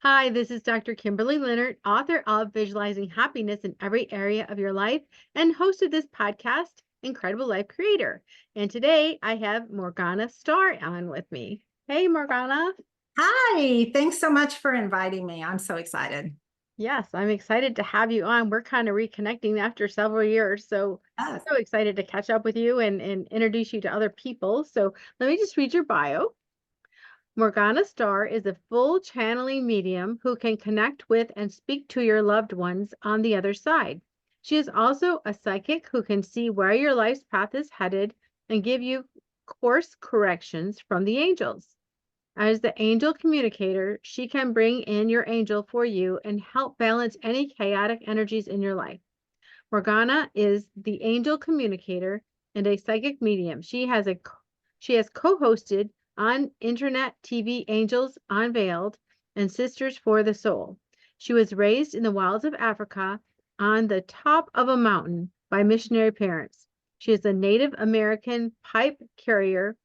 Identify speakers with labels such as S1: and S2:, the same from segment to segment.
S1: Hi, this is Dr. Kimberley Linert, author of Visualizing Happiness in Every Area of Your Life and host of this podcast, Incredible Life Creator. And today I have Morgana Starr on with me. Hey, Morgana.
S2: Hi, thanks so much for inviting me. I'm so excited.
S1: Yes, I'm excited to have you on. We're kind of reconnecting after several years.
S2: Yes.
S1: So excited to catch up with you and introduce you to other people. So let me just read your bio. Morgana Starr is a full channeling medium who can connect with and speak to your loved ones on the other side. She is also a psychic who can see where your life's path is headed and give you course corrections from the angels. As the angel communicator, she can bring in your angel for you and help balance any chaotic energies in your life. Morgana is the angel communicator and a psychic medium. She has co-hosted on internet TV Angels Unveiled and Sisters for the Soul. She was raised in the wilds of Africa on the top of a mountain by missionary parents. She is a Native American pipe carrier,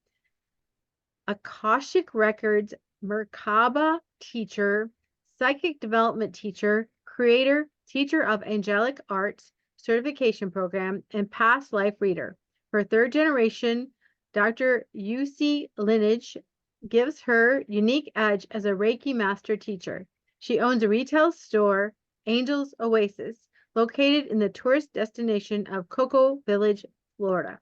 S1: Akashic Records, Merkabah Teacher, Psychic Development Teacher, Creator, Teacher of Angelic Arts Certification Program, and Past Life Reader. Her third generation, Dr. Usui Lineage, gives her unique edge as a Reiki Master teacher. She owns a retail store, Angel's Oasis, located in the tourist destination of Cocoa Village, Florida.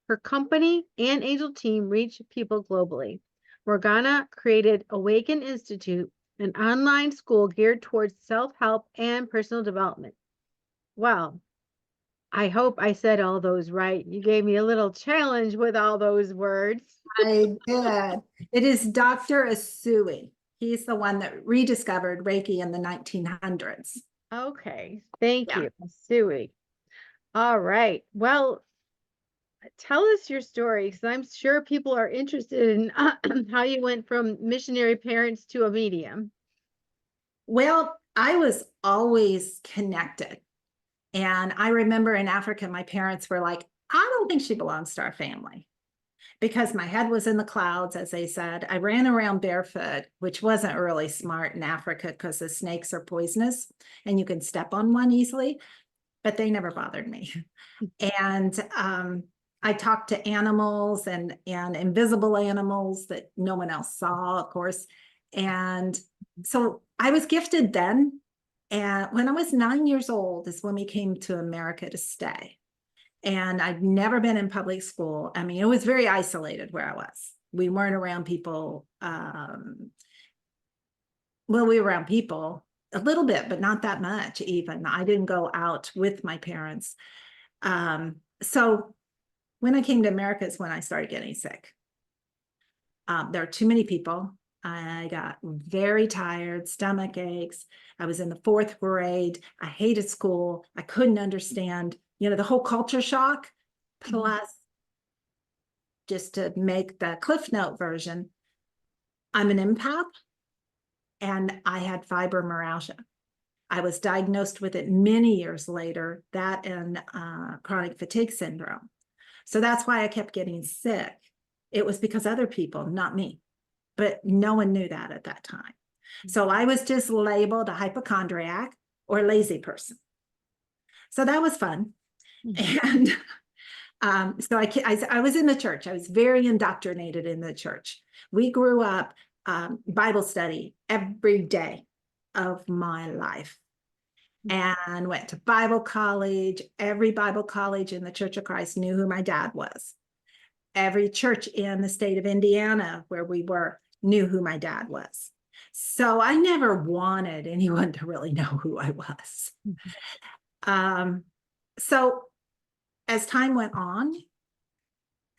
S1: Her company and Angel team reach people globally. Morgana created Awaken Institute, an online school geared towards self-help and personal development. Well, I hope I said all those right. You gave me a little challenge with all those words.
S2: I did. It is Dr. Usui. He's the one that rediscovered Reiki in the 1900s.
S1: Okay, thank
S2: Yeah.
S1: you, Sui. All right. Well, tell us your story because I'm sure people are interested in how you went from missionary parents to a medium.
S2: Well, I was always connected. And I remember in Africa, my parents were like, I don't think she belongs to our family because my head was in the clouds, as they said. I ran around barefoot, which wasn't really smart in Africa because the snakes are poisonous and you can step on one easily, but they never bothered me. And I talked to animals and invisible animals that no one else saw, of course. And so I was gifted then. And when I was 9 years old is when we came to America to stay. And I'd never been in public school. I mean, it was very isolated where I was. We weren't around people. Well, we were around people a little bit, but not that much even. I didn't go out with my parents. So when I came to America is when I started getting sick. There are too many people. I got very tired, stomach aches. I was in the 4th grade. I hated school. I couldn't understand, the whole culture shock. Plus, just to make the Cliff Note version, I'm an empath and I had fibromyalgia. I was diagnosed with it many years later, that and chronic fatigue syndrome. So that's why I kept getting sick. It was because other people, not me, but no one knew that at that time. So I was just labeled a hypochondriac or lazy person. So that was fun. And so I was in the church. I was very indoctrinated in the church. We grew up Bible study every day of my life and went to Bible college. Every Bible college in the Church of Christ knew who my dad was. Every church in the state of Indiana where we were knew who my dad was. So I never wanted anyone to really know who I was. So as time went on,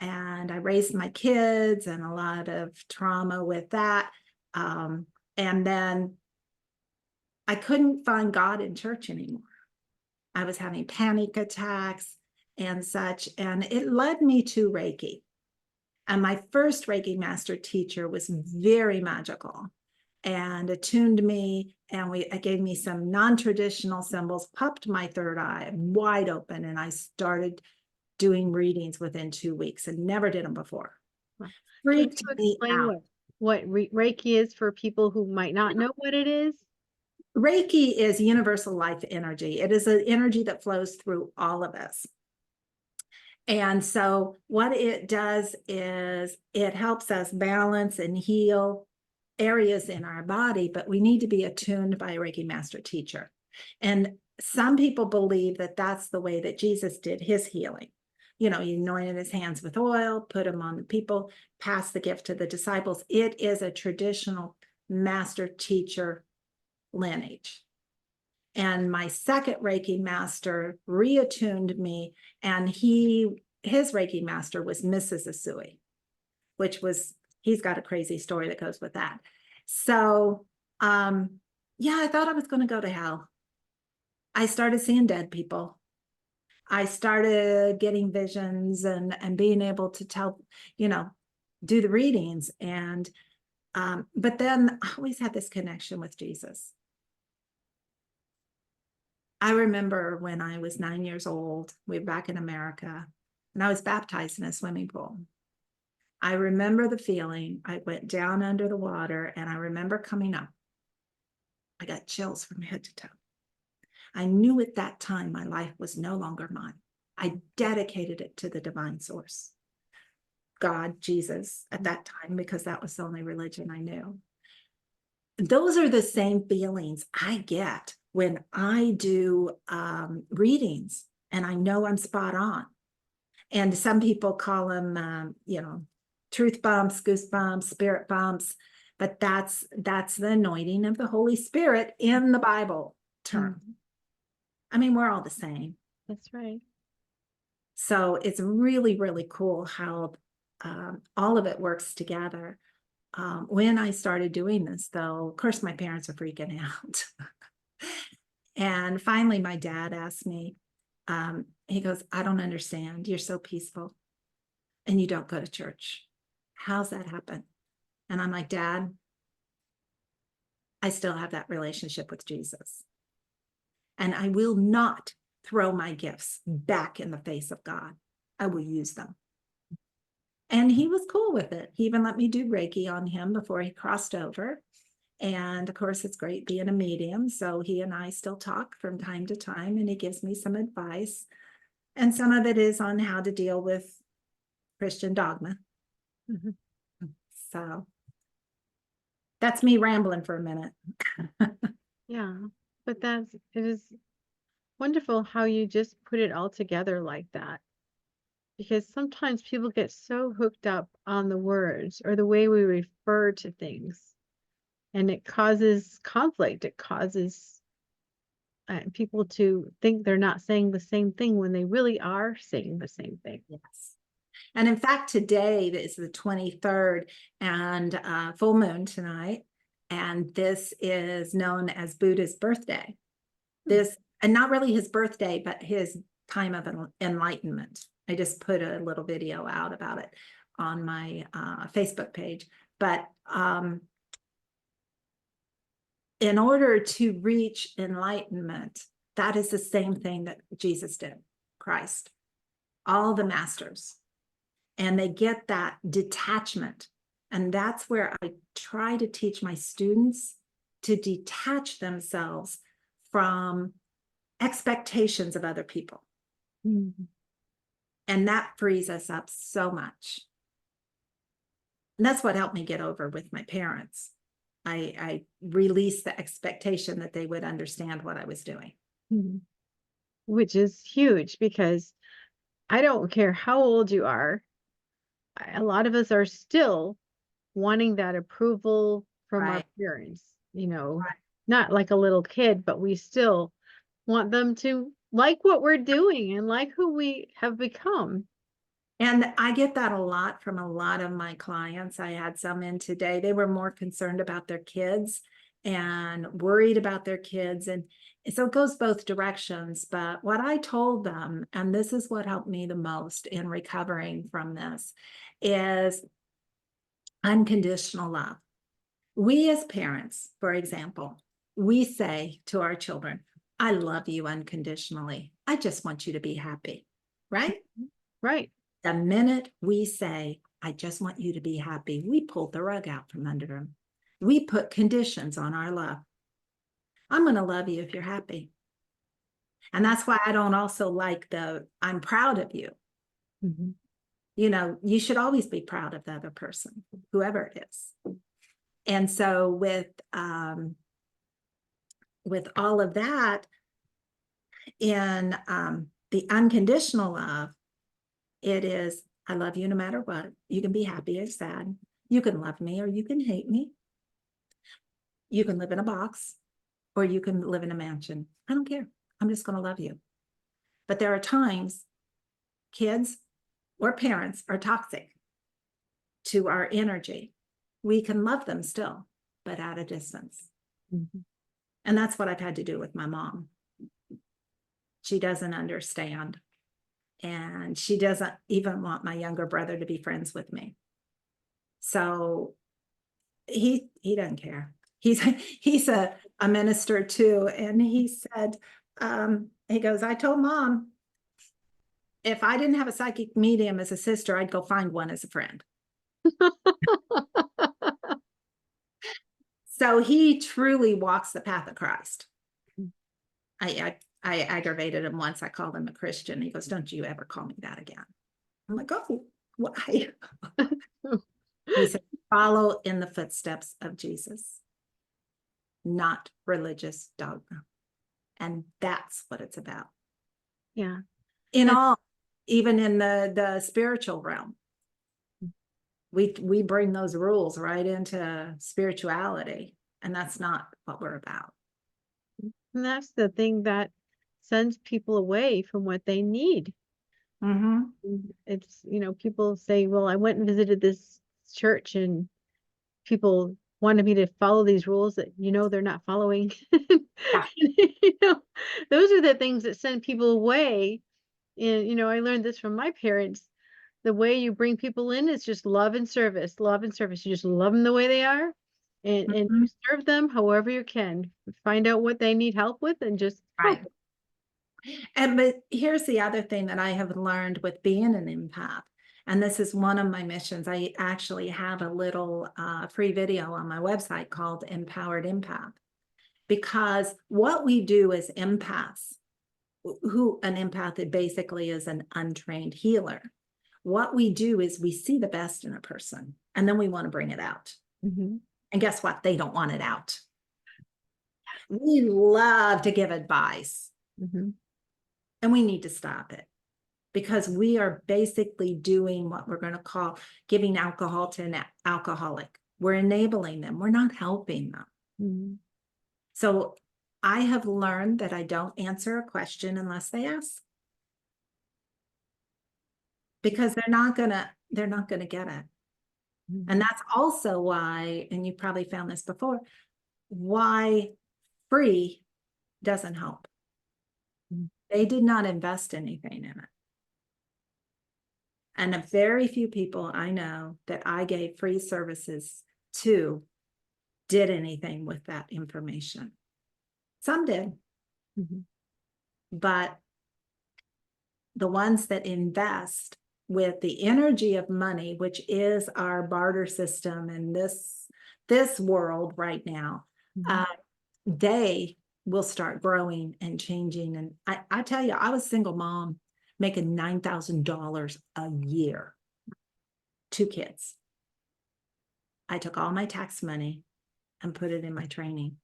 S2: and I raised my kids and a lot of trauma with that. And then I couldn't find God in church anymore. I was having panic attacks and such, and it led me to Reiki. And my first Reiki Master teacher was very magical and attuned me, and it gave me some non-traditional symbols, popped my third eye wide open, and I started doing readings within 2 weeks and never did them before. Freaked me out.
S1: what Reiki is for people who might not know what it is?
S2: Reiki is universal life energy. It is an energy that flows through all of us. And so what it does is it helps us balance and heal areas in our body, but we need to be attuned by a Reiki Master teacher. And some people believe that that's the way that Jesus did his healing. You know, he anointed his hands with oil, put them on the people, passed the gift to the disciples. It is a traditional master teacher lineage. And my second Reiki master reattuned me, and his Reiki master was Mrs. Usui, which was, he's got a crazy story that goes with that. So yeah, I thought I was going to go to hell. I started seeing dead people. I started getting visions and being able to tell, you know, do the readings. And but then I always had this connection with Jesus. I remember when I was 9 years old, we were back in America, and I was baptized in a swimming pool. I remember the feeling. I went down under the water, and I remember coming up. I got chills from head to toe. I knew at that time my life was no longer mine. I dedicated it to the divine source, God, Jesus, at that time, because that was the only religion I knew. Those are the same feelings I get when I do readings, and I know I'm spot on. And some people call them, you know, truth bumps, goosebumps, spirit bumps, but that's the anointing of the Holy Spirit in the Bible term. I mean, we're all the same.
S1: That's right.
S2: So it's really, really cool how all of it works together. When I started doing this, though, of course, my parents are freaking out. And finally, my dad asked me, he goes, I don't understand. You're so peaceful and you don't go to church. How's that happen? And I'm like, Dad, I still have that relationship with Jesus. And I will not throw my gifts back in the face of God. I will use them. And he was cool with it. He even let me do Reiki on him before he crossed over. And of course, it's great being a medium. So he and I still talk from time to time, and he gives me some advice. And some of it is on how to deal with Christian dogma.
S1: Mm-hmm.
S2: So that's me rambling for a minute.
S1: Yeah, but it is wonderful how you just put it all together like that. Because sometimes people get so hooked up on the words or the way we refer to things, and it causes conflict. It causes people to think they're not saying the same thing when they really are saying the same thing.
S2: Yes. And in fact, today is the 23rd and full moon tonight. And this is known as Buddha's birthday. This, and not really his birthday, but his time of enlightenment. I just put a little video out about it on my Facebook page. But in order to reach enlightenment, that is the same thing that Jesus did, Christ, all the masters. And they get that detachment. And that's where I try to teach my students to detach themselves from expectations of other people.
S1: Mm-hmm.
S2: And that frees us up so much. And that's what helped me get over with my parents. I released the expectation that they would understand what I was doing.
S1: Mm-hmm. Which is huge, because I don't care how old you are. A lot of us are still wanting that approval from our
S2: Right.
S1: parents, you know,
S2: Right.
S1: not like a little kid, but we still want them to like what we're doing and like who we have become.
S2: And I get that a lot from a lot of my clients. I had some in today. They were more concerned about their kids and worried about their kids. And so it goes both directions. But what I told them, and this is what helped me the most in recovering from this, is unconditional love. We as parents, for example, we say to our children, I love you unconditionally. I just want you to be happy, right?
S1: Right.
S2: The minute we say, I just want you to be happy. We pulled the rug out from under them. We put conditions on our love. I'm going to love you if you're happy. And that's why I don't also like I'm proud of you.
S1: Mm-hmm.
S2: You know, you should always be proud of the other person, whoever it is. And so with all of that, in the unconditional love, it is, I love you no matter what. You can be happy or sad. You can love me or you can hate me. You can live in a box or you can live in a mansion. I don't care. I'm just going to love you. But there are times kids or parents are toxic to our energy. We can love them still, but at a distance.
S1: Mm-hmm.
S2: And that's what I've had to do with my mom. She doesn't understand. And she doesn't even want my younger brother to be friends with me. So he doesn't care. He's a minister too. And he said, he goes, I told Mom, if I didn't have a psychic medium as a sister, I'd go find one as a friend. So he truly walks the path of Christ. I aggravated him once. I called him a Christian. He goes, don't you ever call me that again. I'm like, oh, why? He said, follow in the footsteps of Jesus, not religious dogma. And that's what it's about.
S1: Yeah.
S2: In all, even in the spiritual realm, we bring those rules right into spirituality, and that's not what we're about.
S1: And that's the thing that sends people away from what they need.
S2: Mm-hmm.
S1: It's, people say, well, I went and visited this church and people wanted me to follow these rules that, they're not following.
S2: Yeah.
S1: Those are the things that send people away. And, I learned this from my parents. The way you bring people in is just love and service, love and service. You just love them the way they are and
S2: Mm-hmm.
S1: you serve them however you can. Find out what they need help with and just help.
S2: Right. But here's the other thing that I have learned with being an empath. And this is one of my missions. I actually have a little free video on my website called Empowered Empath. Because what we do as empaths, who an empath basically is an untrained healer. What we do is we see the best in a person and then we want to bring it out.
S1: Mm-hmm.
S2: And guess what? They don't want it out. We love to give advice.
S1: Mm-hmm.
S2: And we need to stop it because we are basically doing what we're going to call giving alcohol to an alcoholic. We're enabling them. We're not helping them.
S1: Mm-hmm.
S2: So I have learned that I don't answer a question unless they ask. Because they're not gonna get it.
S1: Mm-hmm.
S2: And that's also why, and you probably found this before, why free doesn't help.
S1: Mm-hmm.
S2: They did not invest anything in it. And a very few people I know that I gave free services to did anything with that information. Some did.
S1: Mm-hmm.
S2: But the ones that invest with the energy of money, which is our barter system in this world right now,
S1: Mm-hmm.
S2: they will start growing and changing. And I tell you, I was a single mom making $9,000 a year, 2 kids. I took all my tax money and put it in my training.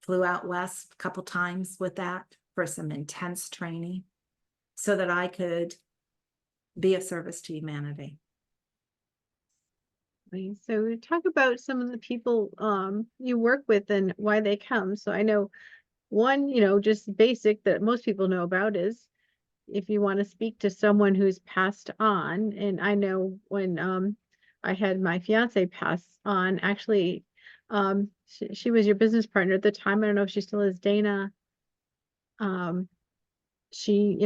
S2: Flew out west a couple times with that for some intense training so that I could be of service to humanity.
S1: So talk about some of the people you work with and why they come. So I know one, just basic that most people know about is if you want to speak to someone who's passed on. And I know when I had my fiance pass on, actually, she was your business partner at the time. I don't know if she still is, Dana. She,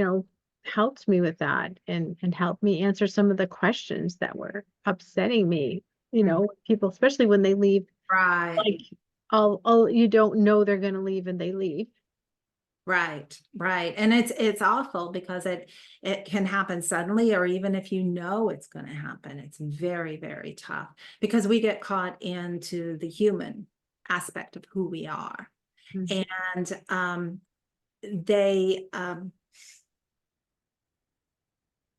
S1: helped me with that and helped me answer some of the questions that were upsetting me. People, especially when they leave,
S2: Right.
S1: like, all you don't know they're going to leave and they leave.
S2: Right, right. And it's awful because it can happen suddenly, or even if you know it's going to happen, it's very, very tough because we get caught into the human aspect of who we are.
S1: Mhm.
S2: And they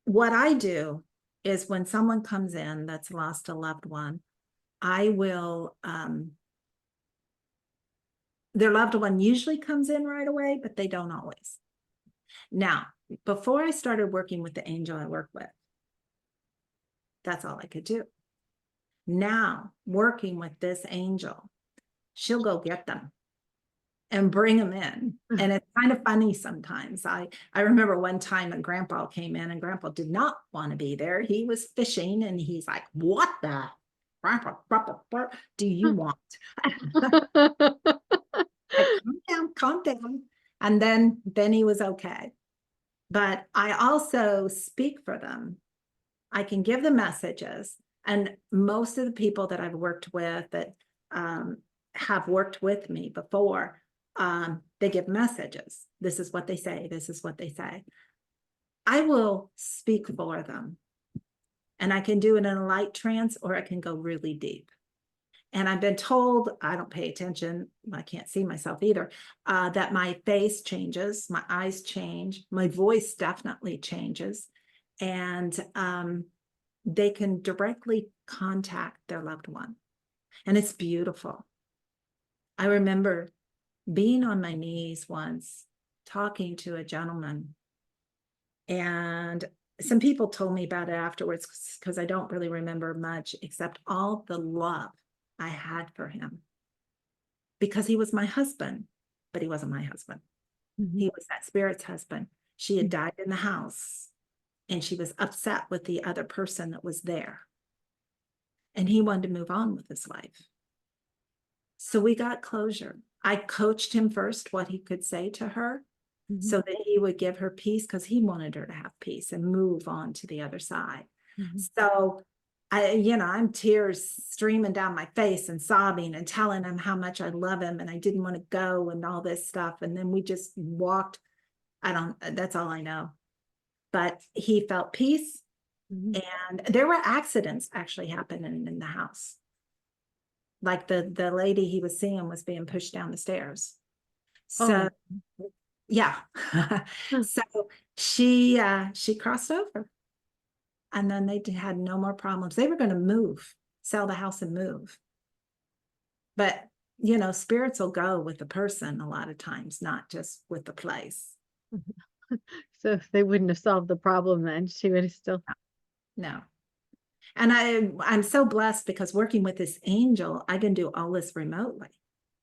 S2: what I do is when someone comes in that's lost a loved one, I will their loved one usually comes in right away, but they don't always. Now, before I started working with the angel I work with, that's all I could do. Now, working with this angel, she'll go get them and bring them in. And it's kind of funny sometimes. I remember one time a grandpa came in and grandpa did not want to be there. He was fishing and he's like, what the do you want? Like, calm down, calm down. And then he was okay. But I also speak for them. I can give the messages. And most of the people that I've worked with that have worked with me before, they give messages. This is what they say. This is what they say. I will speak for them. And I can do it in a light trance, or I can go really deep. And I've been told, I don't pay attention, I can't see myself either, that my face changes, my eyes change, my voice definitely changes. And they can directly contact their loved one. And it's beautiful. I remember being on my knees once, talking to a gentleman. And some people told me about it afterwards because I don't really remember much except all the love I had for him. Because he was my husband, but he wasn't my husband.
S1: Mhm.
S2: He was that spirit's husband. She had died in the house and she was upset with the other person that was there. And he wanted to move on with his life. So we got closure. I coached him first what he could say to her
S1: Mhm.
S2: so that he would give her peace because he wanted her to have peace and move on to the other side.
S1: Mhm.
S2: So I'm tears streaming down my face and sobbing and telling him how much I love him and I didn't want to go and all this stuff. And then we just walked. That's all I know. But he felt peace.
S1: Mhm.
S2: And there were accidents actually happening in the house. Like the lady he was seeing was being pushed down the stairs. So
S1: Oh.
S2: yeah.
S1: Huh.
S2: So she crossed over. And then they had no more problems. They were going to move, sell the house and move. But, spirits will go with the person a lot of times, not just with the place.
S1: So if they wouldn't have solved the problem then, she would have still.
S2: No. And I'm so blessed because working with this angel, I can do all this remotely.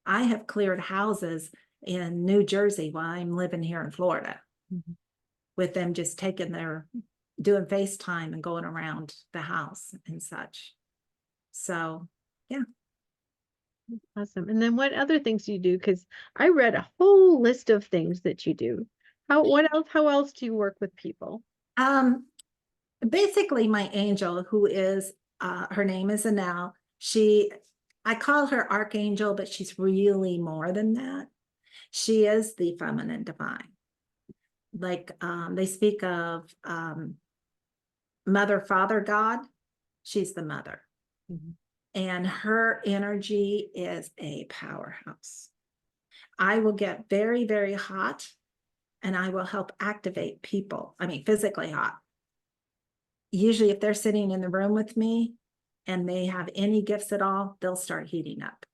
S2: I have cleared houses in New Jersey while I'm living here in Florida
S1: Mhm.
S2: with them just doing FaceTime and going around the house and such. So, yeah.
S1: Awesome. And then what other things do you do? Because I read a whole list of things that you do. How else do you work with people?
S2: Um, Basically my angel, who is her name is Anel. I call her archangel, but she's really more than that. She is the feminine divine. Like they speak of mother, father, God. She's the mother.
S1: Mhm.
S2: And her energy is a powerhouse. I will get very, very hot and I will help activate people. I mean, physically hot. Usually if they're sitting in the room with me and they have any gifts at all, they'll start heating up.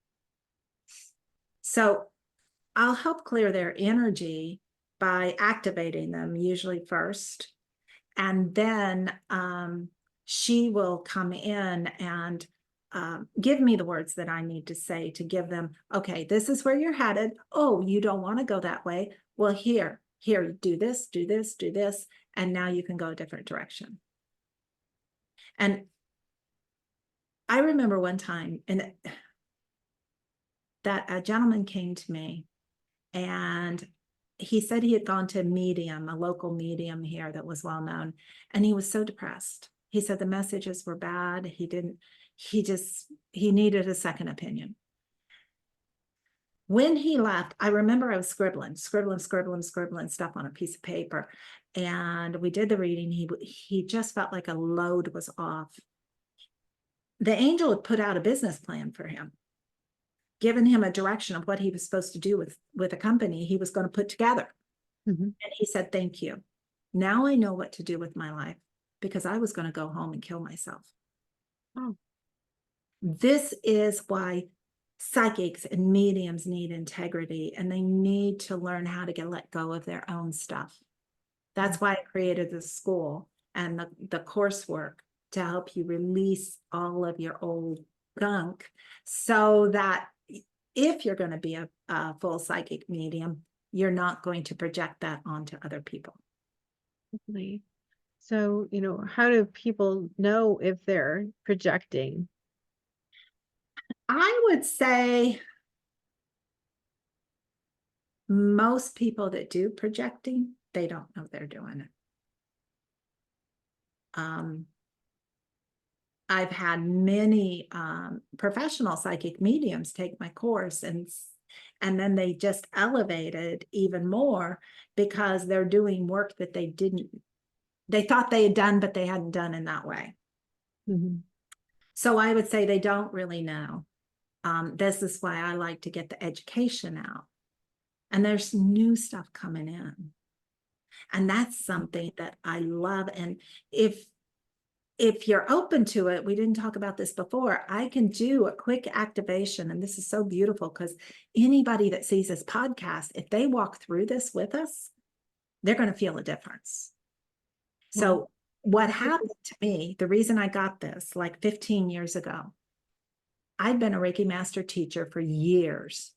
S2: So I'll help clear their energy by activating them usually first. And then she will come in and give me the words that I need to say to give them, okay, this is where you're headed. Oh, you don't want to go that way. Well, here, do this, do this, do this. And now you can go a different direction. And I remember one time that a gentleman came to me and he said he had gone to a local medium here that was well known, and he was so depressed. He said the messages were bad. He needed a second opinion. When he left, I remember I was scribbling stuff on a piece of paper. And we did the reading. He just felt like a load was off. The angel had put out a business plan for him, given him a direction of what he was supposed to do with a company he was going to put together.
S1: Mm-hmm.
S2: And he said, thank you. Now I know what to do with my life, because I was going to go home and kill myself.
S1: Oh.
S2: This is why psychics and mediums need integrity, and they need to learn how to let go of their own stuff. That's why I created the school and the coursework to help you release all of your old gunk, so that if you're going to be a full psychic medium, you're not going to project that onto other people.
S1: Definitely. So, how do people know if they're projecting?
S2: I would say most people that do projecting, they don't know they're doing it. I've had many professional psychic mediums take my course, and then they just elevated even more, because they're doing work that they thought they had done, but they hadn't done in that way.
S1: Mm-hmm.
S2: So I would say they don't really know. This is why I like to get the education out. And there's new stuff coming in. And that's something that I love. And if you're open to it, we didn't talk about this before, I can do a quick activation. And this is so beautiful, because anybody that sees this podcast, if they walk through this with us, they're going to feel a difference. So what happened to me, the reason I got this like 15 years ago, I'd been a Reiki Master teacher for years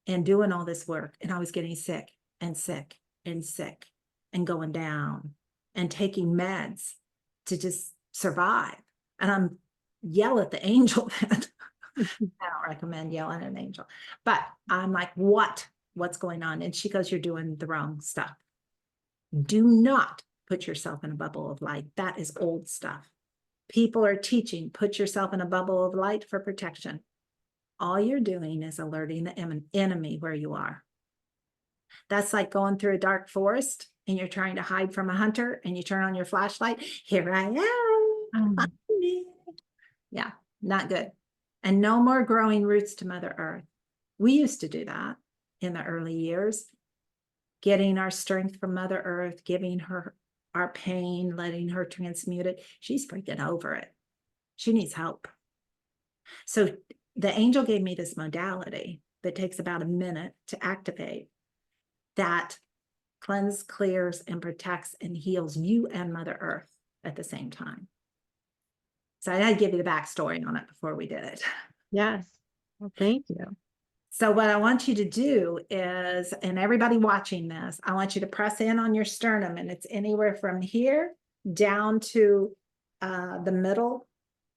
S2: and doing all this work, and I was getting sick and sick and sick and going down and taking meds to just survive. And I'm yell at the angel then. I don't recommend yelling at an angel, but I'm like, what's going on? And she goes, you're doing the wrong stuff. Do not put yourself in a bubble of light. That is old stuff. People are teaching, put yourself in a bubble of light for protection. All you're doing is alerting the enemy where you are. That's like going through a dark forest and you're trying to hide from a hunter, and you turn on your flashlight. Here I am. Yeah, not good. And no more growing roots to Mother Earth. We used to do that in the early years, getting our strength from Mother Earth, giving her our pain, letting her transmute it. She's freaking over it. She needs help. So the angel gave me this modality that takes about a minute to activate, that cleanses, clears, and protects and heals you and Mother Earth at the same time. So I had to give you the backstory on it before we did it.
S1: Yes. Well, thank you.
S2: So what I want you to do is, and everybody watching this, I want you to press in on your sternum, and it's anywhere from here down to the middle,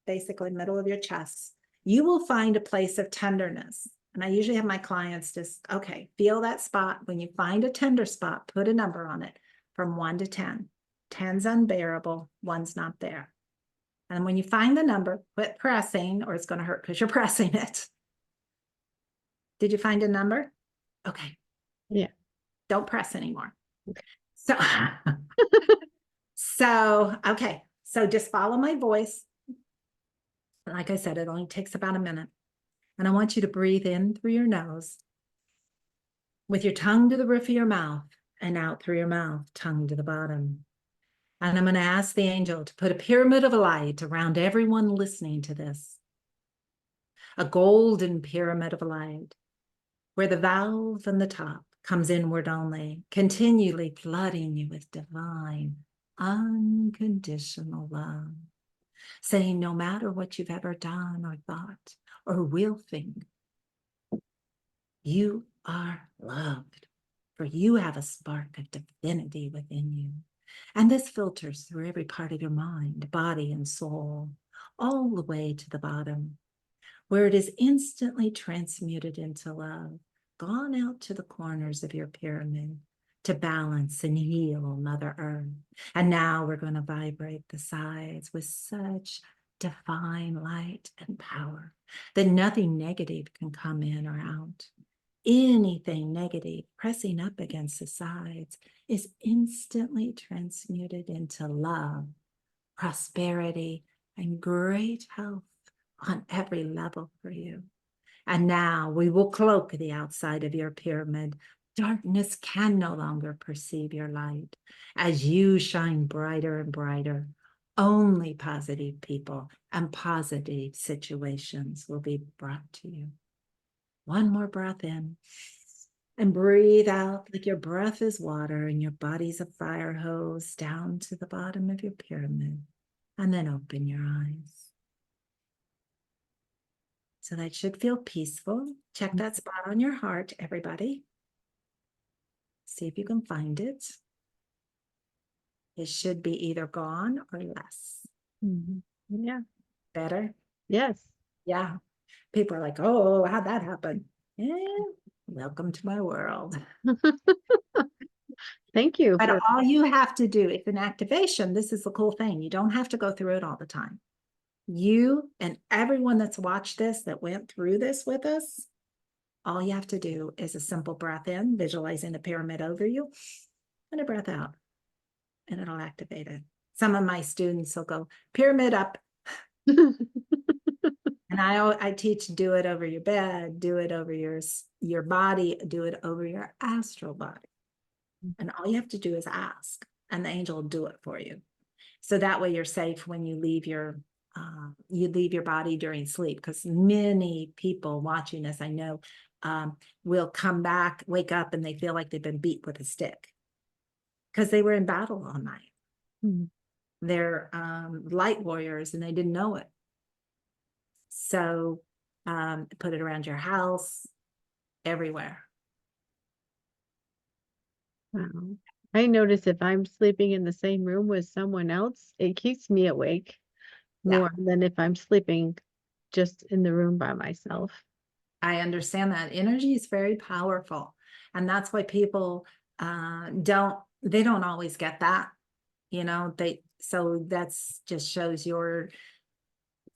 S2: basically middle of your chest. You will find a place of tenderness. And I usually have my clients just, okay, feel that spot. When you find a tender spot, put a number on it from 1 to 10. 10's unbearable, 1's not there. And when you find the number, quit pressing, or it's going to hurt because you're pressing it. Did you find a number? Okay.
S1: Yeah.
S2: Don't press anymore.
S1: Okay.
S2: Okay. So just follow my voice. Like I said, it only takes about a minute. And I want you to breathe in through your nose with your tongue to the roof of your mouth, and out through your mouth, tongue to the bottom. And I'm going to ask the angel to put a pyramid of light around everyone listening to this. A golden pyramid of light, where the valve on the top comes inward only, continually flooding you with divine, unconditional love, saying no matter what you've ever done or thought or will think, you are loved, for you have a spark of divinity within you. And this filters through every part of your mind, body, and soul, all the way to the bottom, where it is instantly transmuted into love, gone out to the corners of your pyramid to balance and heal Mother Earth. And now we're going to vibrate the sides with such divine light and power that nothing negative can come in or out. anything negative pressing up against the sides is instantly transmuted into love, prosperity, and great health on every level for you. And now we will cloak the outside of your pyramid. Darkness can no longer perceive your light. As you shine brighter and brighter, only positive people and positive situations will be brought to you. One more breath in and breathe out like your breath is water and your body's a fire hose down to the bottom of your pyramid. And then open your eyes. So that should feel peaceful. Check that spot on your heart, everybody. See if you can find it. It should be either gone or less.
S1: Yeah.
S2: Better?
S1: Yes.
S2: Yeah. People are like, oh, how'd that happen? Yeah. Welcome to my world.
S1: Thank you
S2: But
S1: for
S2: all you have to do, if an activation, this is the cool thing. You don't have to go through it all the time. You and everyone that's watched this, that went through this with us, all you have to do is a simple breath in, visualizing the pyramid over you, and a breath out, and it'll activate it. Some of my students will go, pyramid up. And I teach, do it over your bed, do it over your body, do it over your astral body. And all you have to do is ask, and the angel will do it for you. So that way you're safe when you leave your body during sleep, because many people watching this, I know, will come back, wake up, and they feel like they've been beat with a stick because they were in battle all night. They're light warriors and they didn't know it. So put it around your house, everywhere.
S1: Wow. I notice if I'm sleeping in the same room with someone else, it keeps me awake more than if I'm sleeping just in the room by myself.
S2: I understand that energy is very powerful, and that's why people don't always get that, so that's just shows your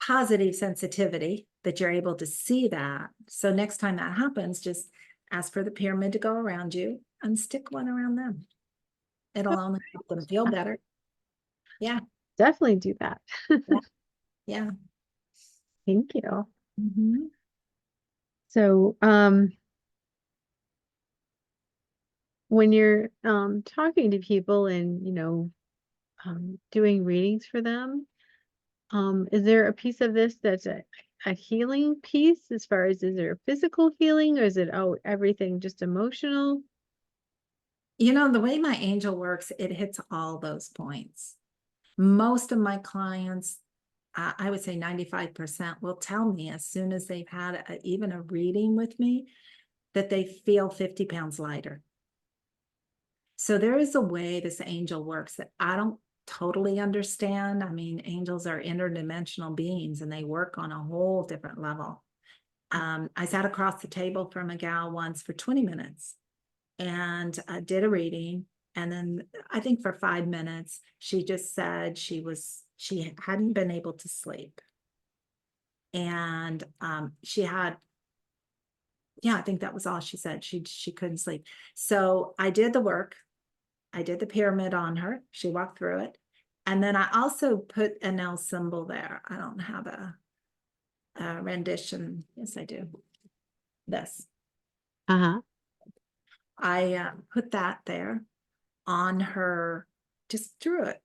S2: positive sensitivity that you're able to see that. So next time that happens, just ask for the pyramid to go around you and stick one around them. It'll only help them feel better. Yeah.
S1: Definitely do that.
S2: Yeah.
S1: Thank you.
S2: Mm-hmm.
S1: So, when you're talking to people and, doing readings for them, is there a piece of this that's a healing piece as far as, is there a physical healing, or is it, everything just emotional?
S2: The way my angel works, it hits all those points. Most of my clients, I would say 95%, will tell me as soon as they've had even a reading with me that they feel 50 pounds lighter. So there is a way this angel works that I don't totally understand. I mean, angels are interdimensional beings and they work on a whole different level. I sat across the table from a gal once for 20 minutes and did a reading. And then I think for 5 minutes, she just said she hadn't been able to sleep. And she had, I think that was all she said. She couldn't sleep. So I did the work. I did the pyramid on her. She walked through it. And then I also put an L symbol there. I don't have a rendition. Yes, I do. This.
S1: Uh-huh.
S2: I put that there on her, just drew it,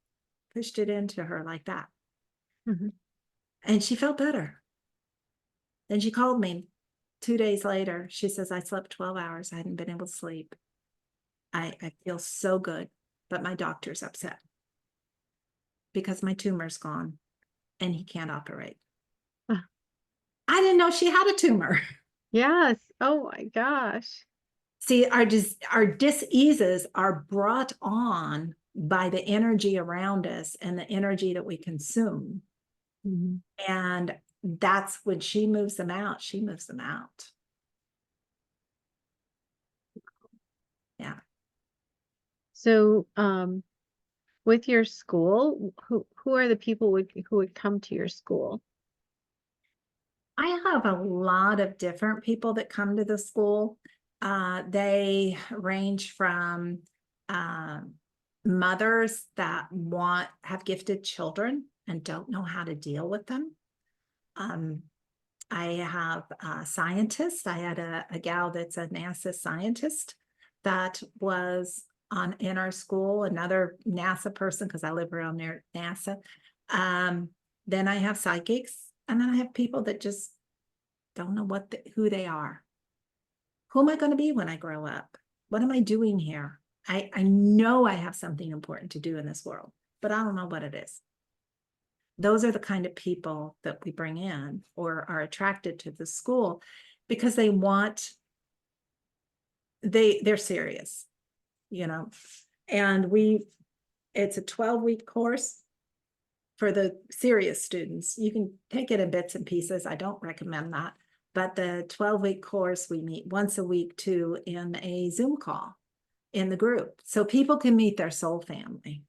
S2: pushed it into her like that. And she felt better. Then she called me 2 days later. She says, I slept 12 hours. I hadn't been able to sleep. I feel so good, but my doctor's upset because my tumor's gone and he can't operate. I didn't know she had a tumor.
S1: Yes. Oh my gosh.
S2: See, our dis-eases are brought on by the energy around us and the energy that we consume. And that's when she moves them out, she moves them out. Yeah.
S1: So, with your school, who are the people who would come to your school?
S2: I have a lot of different people that come to the school. They range from mothers that have gifted children and don't know how to deal with them. I have scientists. I had a gal that's a NASA scientist that was in our school, another NASA person, because I live around near NASA. Then I have psychics, and then I have people that just don't know who they are. Who am I going to be when I grow up? What am I doing here? I know I have something important to do in this world, but I don't know what it is. Those are the kind of people that we bring in or are attracted to the school because they're serious, and it's a 12-week course for the serious students. You can take it in bits and pieces. I don't recommend that. But the 12-week course, we meet once a week too in a Zoom call in the group. So people can meet their soul family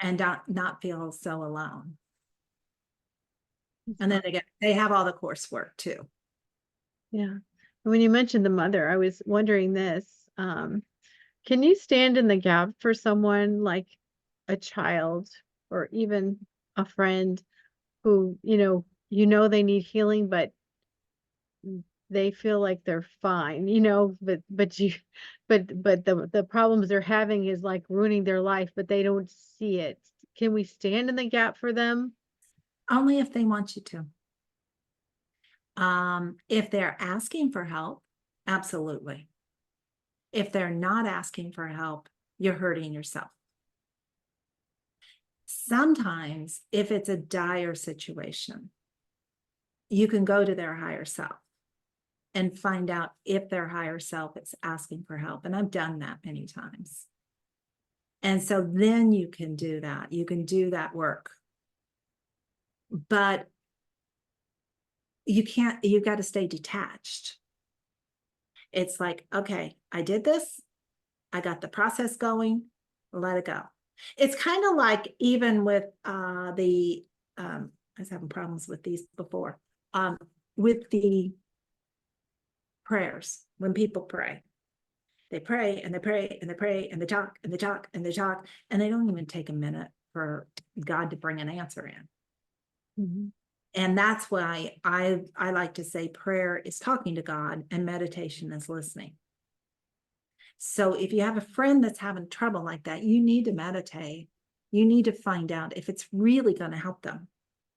S2: and not feel so alone. And then again, they have all the coursework too.
S1: Yeah. When you mentioned the mother, I was wondering this. Can you stand in the gap for someone like a child or even a friend who, they need healing, but they feel like they're fine, but the problems they're having is like ruining their life, but they don't see it. Can we stand in the gap for them?
S2: Only if they want you to. If they're asking for help, absolutely. If they're not asking for help, you're hurting yourself. Sometimes, if it's a dire situation, you can go to their higher self and find out if their higher self is asking for help. And I've done that many times. And so then you can do that. You can do that work. But you've got to stay detached. It's like, okay, I did this. I got the process going. Let it go. It's kind of like even with I was having problems with these before, with the prayers. When people pray, they pray and they pray and they pray and they talk and they talk and they talk, and they don't even take a minute for God to bring an answer in.
S1: Mm-hmm.
S2: And that's why I like to say prayer is talking to God and meditation is listening. So if you have a friend that's having trouble like that, you need to meditate. You need to find out if it's really going to help them,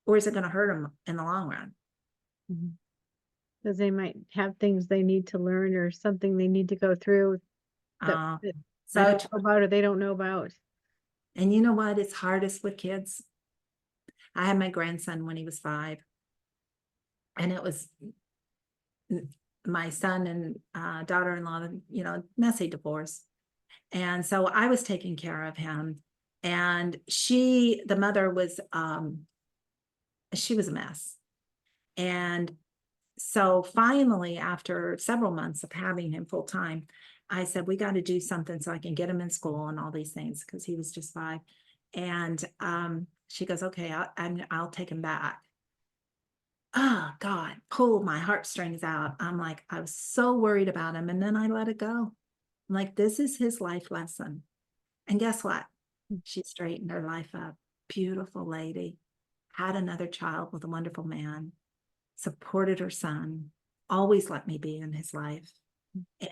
S2: or is it going to hurt them in the long run?
S1: Because they might have things they need to learn or something they need to go through that I don't know about or they don't know about.
S2: And you know what? It's hardest with kids. I had my grandson when he was 5, and it was my son and daughter-in-law, messy divorce. And so I was taking care of him, and the mother was, she was a mess. And so finally, after several months of having him full time, I said, we got to do something so I can get him in school and all these things, because he was just 5. And she goes, okay, I'll take him back. Oh God, pull my heartstrings out. I'm like, I was so worried about him. And then I let it go. I'm like, this is his life lesson. And guess what? She straightened her life up. Beautiful lady, had another child with a wonderful man, supported her son, always let me be in his life.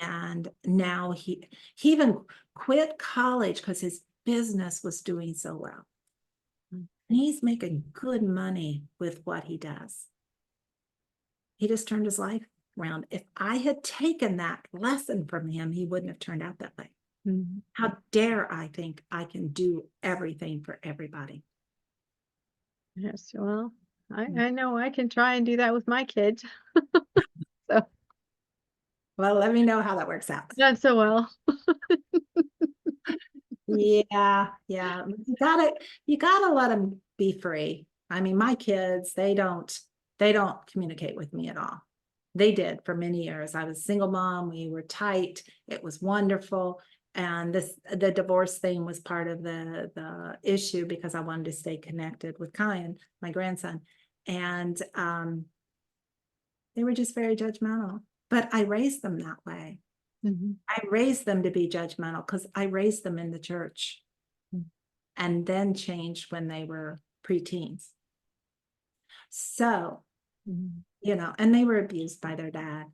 S2: And now he even quit college because his business was doing so well. And he's making good money with what he does. He just turned his life around. If I had taken that lesson from him, he wouldn't have turned out that way. Mm-hmm. How dare I think I can do everything for everybody?
S1: Yes, well, I know I can try and do that with my kids. So,
S2: well, let me know how that works out.
S1: Not so well.
S2: Yeah. You gotta let them be free. I mean, my kids, they don't communicate with me at all. They did for many years. I was a single mom. We were tight. It was wonderful. And the divorce thing was part of the issue, because I wanted to stay connected with Kyan, my grandson. And they were just very judgmental, but I raised them that way. I raised them to be judgmental because I raised them in the church and then changed when they were preteens. So, and they were abused by their dad.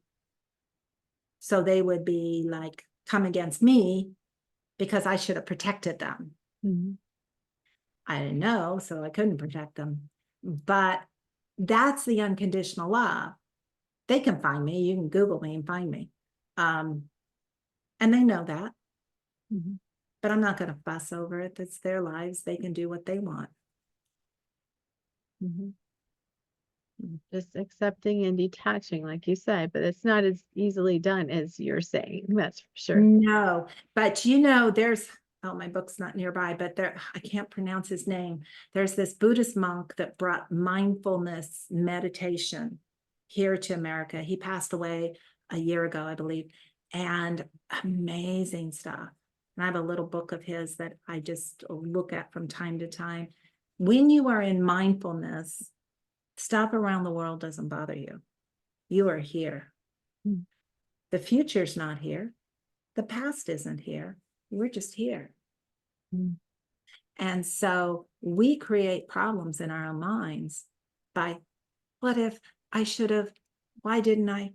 S2: So they would be like, come against me because I should have protected them. I didn't know, so I couldn't protect them. But that's the unconditional love. They can find me. You can Google me and find me. And they know that. But I'm not going to fuss over it. It's their lives. They can do what they want.
S1: Just accepting and detaching, like you said, but it's not as easily done as you're saying. That's for sure.
S2: No, but there's, oh, my book's not nearby, but I can't pronounce his name. There's this Buddhist monk that brought mindfulness meditation here to America. He passed away a year ago, I believe, and amazing stuff. And I have a little book of his that I just look at from time to time. When you are in mindfulness, stuff around the world doesn't bother you. You are here. The future's not here. The past isn't here. We're just here. And so we create problems in our own minds by, what if I should have, why didn't I?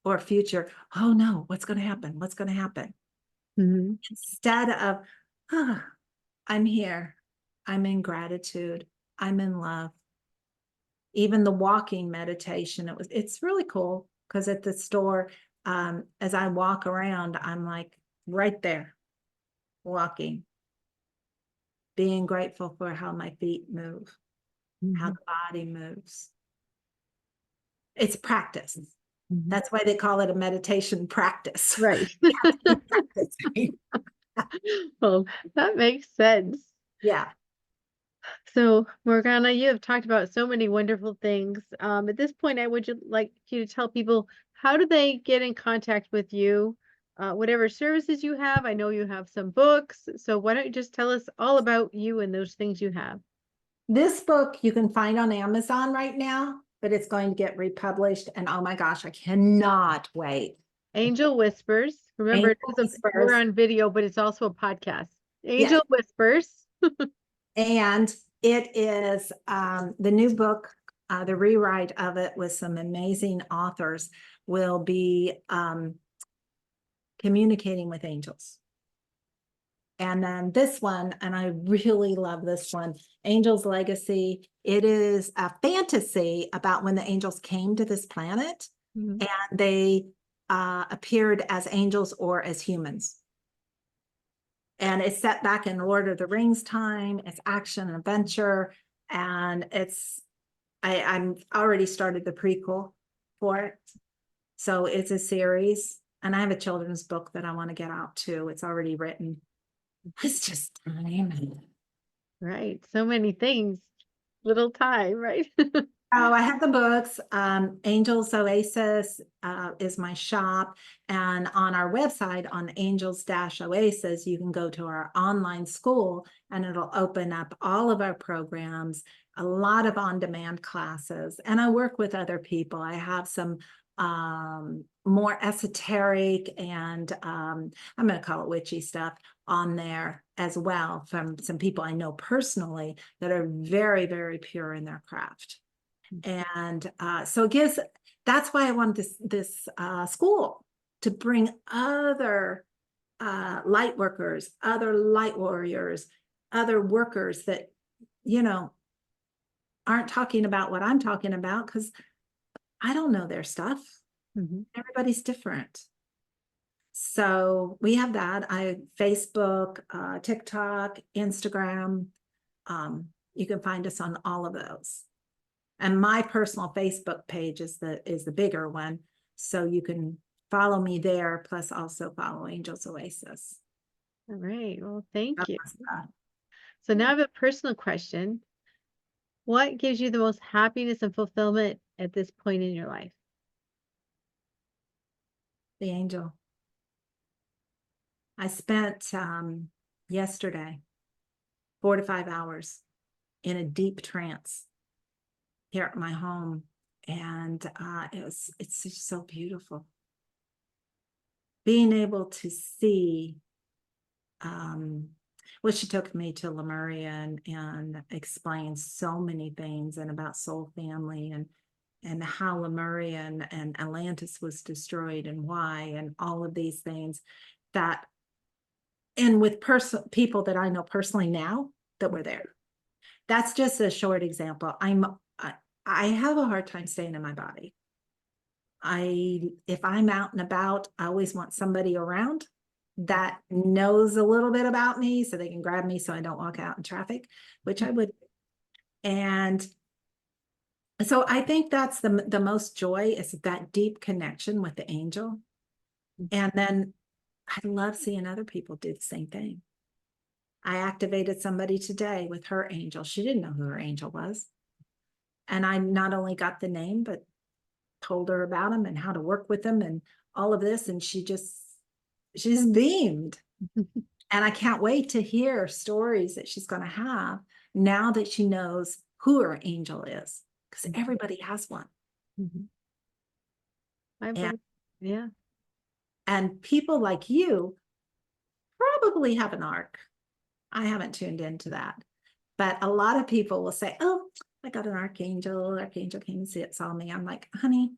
S2: Or future, oh no, what's going to happen? What's going to happen? Instead of, I'm here. I'm in gratitude. I'm in love. Even the walking meditation, it's really cool because at the store, as I walk around, I'm like right there walking, being grateful for how my feet move, how the body moves. It's practice. That's why they call it a meditation practice.
S1: Right. Well, that makes sense.
S2: Yeah.
S1: So, Morgana, you have talked about so many wonderful things. At this point, I would like you to tell people, how do they get in contact with you? Whatever services you have. I know you have some books. So why don't you just tell us all about you and those things you have?
S2: This book you can find on Amazon right now, but it's going to get republished. And oh my gosh, I cannot wait.
S1: Angel Whispers. Remember, we're on video, but it's also a podcast. Angel Whispers.
S2: And it is the new book, the rewrite of it with some amazing authors will be Communicating with Angels. And then this one, and I really love this one, Angel's Legacy. It is a fantasy about when the angels came to this planet and they appeared as angels or as humans. And it's set back in Lord of the Rings time. It's action and adventure. And I'm already started the prequel for it. So it's a series. And I have a children's book that I want to get out too. It's already written. It's just time.
S1: Right. So many things. Little time, right?
S2: Oh, I have the books. Angels Oasis is my shop. And on our website on Angels-Oasis, you can go to our online school and it'll open up all of our programs, a lot of on-demand classes. And I work with other people. I have some more esoteric and I'm going to call it witchy stuff on there as well from some people I know personally that are very, very pure in their craft. And so it gives, that's why I wanted this school to bring other light workers, other light warriors, other workers that, aren't talking about what I'm talking about because I don't know their stuff. Everybody's different. So we have that. Facebook, TikTok, Instagram. You can find us on all of those. And my personal Facebook page is the bigger one. So you can follow me there, plus also follow Angels Oasis.
S1: All right. Well, thank you. So now I have a personal question. What gives you the most happiness and fulfillment at this point in your life?
S2: The angel. I spent yesterday 4 to 5 hours in a deep trance here at my home, and it's just so beautiful. being able to see, well, she took me to Lemuria and explained so many things and about soul family and how Lemuria and Atlantis was destroyed and why, and all of these things that, and with people that I know personally now that were there. That's just a short example. I have a hard time staying in my body. If I'm out and about, I always want somebody around that knows a little bit about me so they can grab me so I don't walk out in traffic, which I would. And so I think that's the most joy, is that deep connection with the angel. And then I love seeing other people do the same thing. I activated somebody today with her angel. She didn't know who her angel was. And I not only got the name, but told her about him and how to work with him and all of this. And she's beamed. And I can't wait to hear stories that she's going to have now that she knows who her angel is, because everybody has one.
S1: Yeah.
S2: And people like you probably have an arc. I haven't tuned into that, but a lot of people will say, oh, I got an archangel. Archangel came and saw me. I'm like, honey,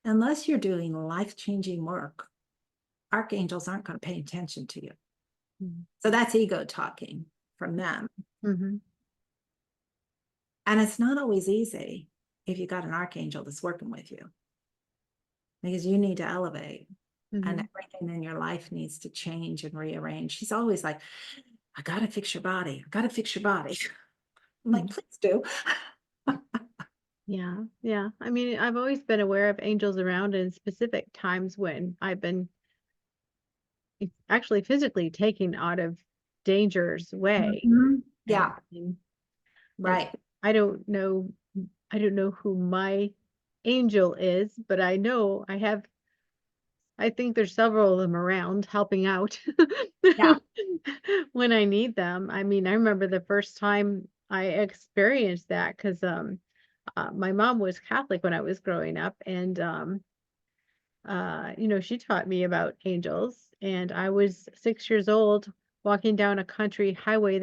S2: unless you're doing life-changing work, archangels aren't going to pay attention to you. So that's ego talking from them. And it's not always easy if you got an archangel that's working with you, because you need to elevate and everything in your life needs to change and rearrange. She's always like, I got to fix your body. I got to fix your body. I'm like, please do.
S1: Yeah. Yeah. I mean, I've always been aware of angels around in specific times when I've been actually physically taken out of danger's way.
S2: Yeah.
S1: And
S2: Right.
S1: I don't know who my angel is, but I know I think there's several of them around helping out
S2: Yeah.
S1: when I need them. I mean, I remember the first time I experienced that because my mom was Catholic when I was growing up, and she taught me about angels, and I was 6 years old walking down a country highway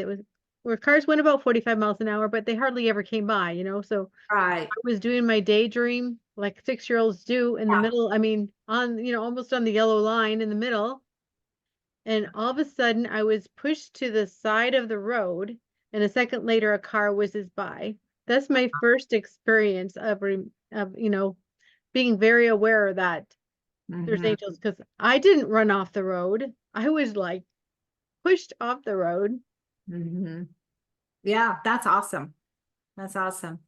S1: where cars went about 45 miles an hour, but they hardly ever came by, so
S2: Right.
S1: I was doing my daydream like 6-year-olds do in the middle. I mean, almost on the yellow line in the middle. And all of a sudden I was pushed to the side of the road, and a second later a car whizzes by. That's my first experience of being very aware that there's angels, because I didn't run off the road. I was like pushed off the road.
S2: Yeah, that's awesome. That's awesome.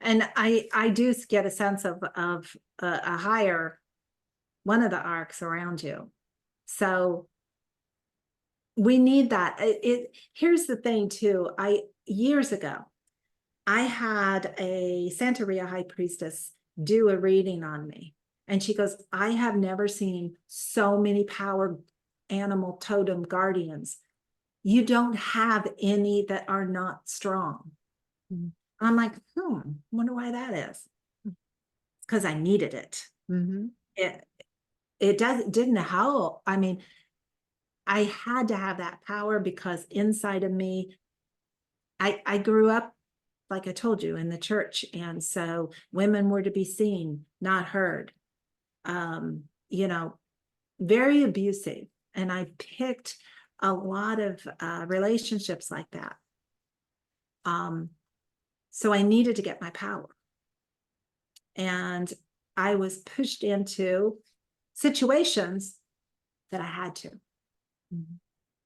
S2: And I do get a sense of a higher, one of the arcs around you. So we need that. Here's the thing too. Years ago, I had a Santeria high priestess do a reading on me. And she goes, I have never seen so many power animal totem guardians. You don't have any that are not strong. I'm like, wonder why that is. It's because I needed it. It didn't help. I mean, I had to have that power because inside of me, I grew up, like I told you, in the church. And so women were to be seen, not heard. Very abusive. And I picked a lot of relationships like that. So I needed to get my power. And I was pushed into situations that I had to.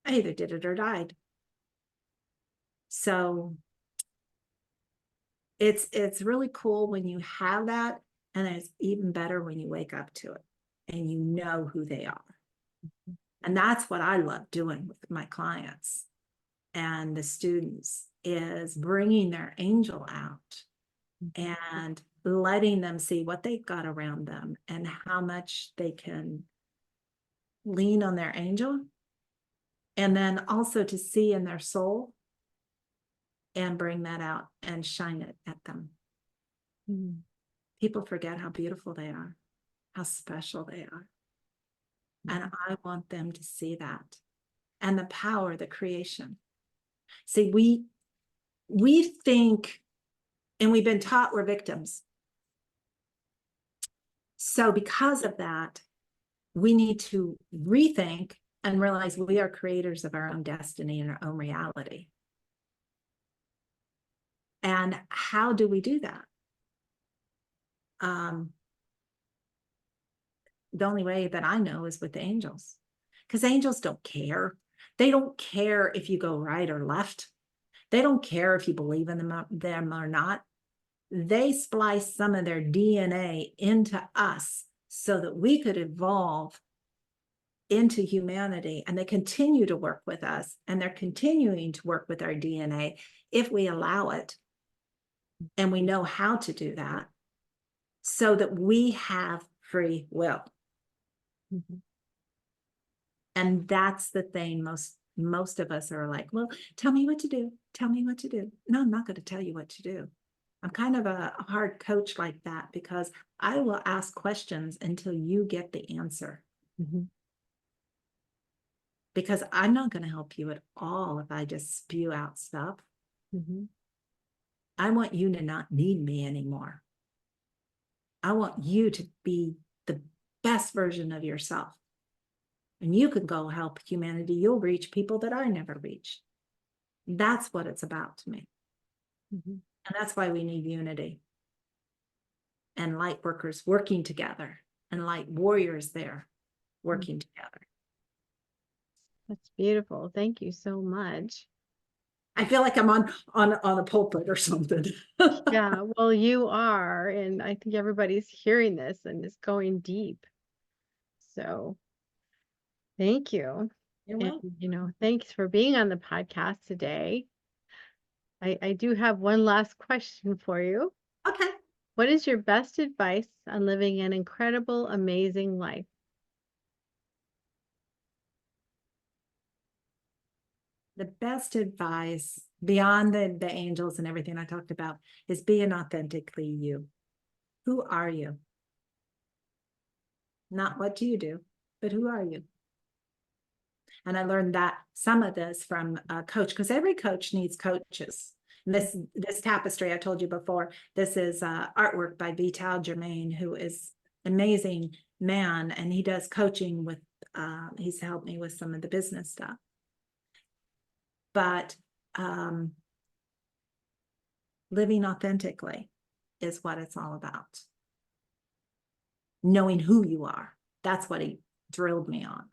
S2: I either did it or died. So it's really cool when you have that, and it's even better when you wake up to it and you know who they are. And that's what I love doing with my clients and the students, is bringing their angel out and letting them see what they've got around them and how much they can lean on their angel, and then also to see in their soul and bring that out and shine it at them. People forget how beautiful they are, how special they are. And I want them to see that and the power of the creation. See, we think, and we've been taught we're victims. So because of that, we need to rethink and realize we are creators of our own destiny and our own reality. And how do we do that? The only way that I know is with the angels, because angels don't care. They don't care if you go right or left. They don't care if you believe in them or not. They splice some of their DNA into us so that we could evolve into humanity, and they continue to work with us, and they're continuing to work with our DNA if we allow it, and we know how to do that, so that we have free will.
S1: Mm-hmm.
S2: And that's the thing. Most of us are like, well, tell me what to do. Tell me what to do. No, I'm not going to tell you what to do. I'm kind of a hard coach like that, because I will ask questions until you get the answer.
S1: Mm-hmm.
S2: Because I'm not going to help you at all if I just spew out stuff.
S1: Mm-hmm.
S2: I want you to not need me anymore. I want you to be the best version of yourself. And you can go help humanity. You'll reach people that I never reached. That's what it's about to me.
S1: Mm-hmm.
S2: And that's why we need unity. And light workers working together, and light warriors there working together.
S1: That's beautiful. Thank you so much.
S2: I feel like I'm on a pulpit or something.
S1: Yeah, well, you are, and I think everybody's hearing this and is going deep. So thank you.
S2: You're
S1: And,
S2: welcome.
S1: thanks for being on the podcast today. I do have one last question for you.
S2: Okay.
S1: What is your best advice on living an incredible, amazing life?
S2: The best advice beyond the angels and everything I talked about is being authentically you. Who are you? Not what do you do, but who are you? And I learned that some of this from a coach, because every coach needs coaches. And this tapestry I told you before, this is artwork by Vital Germain, who is an amazing man, and he does coaching with, he's helped me with some of the business stuff. But living authentically is what it's all about. Knowing who you are. That's what he drilled me on.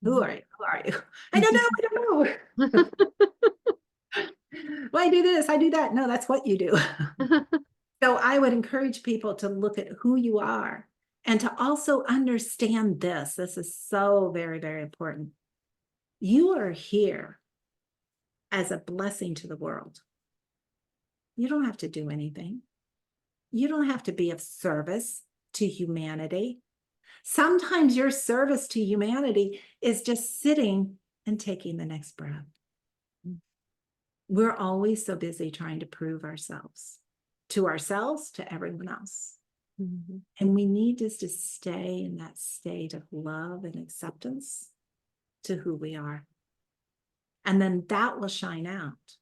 S2: Who are you? Who are you? I don't know. I don't know. Well, I do this, I do that. No, that's what you do. So I would encourage people to look at who you are, and to also understand this. This is so very, very important. You are here as a blessing to the world. You don't have to do anything. You don't have to be of service to humanity. Sometimes your service to humanity is just sitting and taking the next breath. We're always so busy trying to prove ourselves, to everyone else.
S1: Mm-hmm.
S2: And we need just to stay in that state of love and acceptance to who we are. And then that will shine out.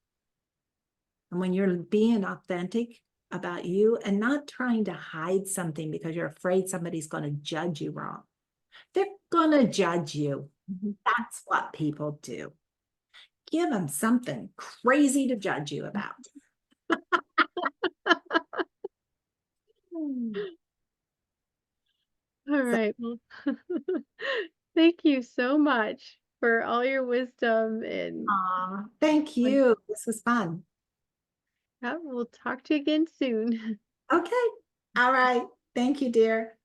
S2: And when you're being authentic about you and not trying to hide something because you're afraid somebody's going to judge you wrong, they're going to judge you.
S1: Mm-hmm.
S2: That's what people do. Give them something crazy to judge you about.
S1: All right. Well, thank you so much for all your wisdom, and
S2: Thank you. This was fun.
S1: yeah, we'll talk to you again soon.
S2: Okay. All right. Thank you, dear.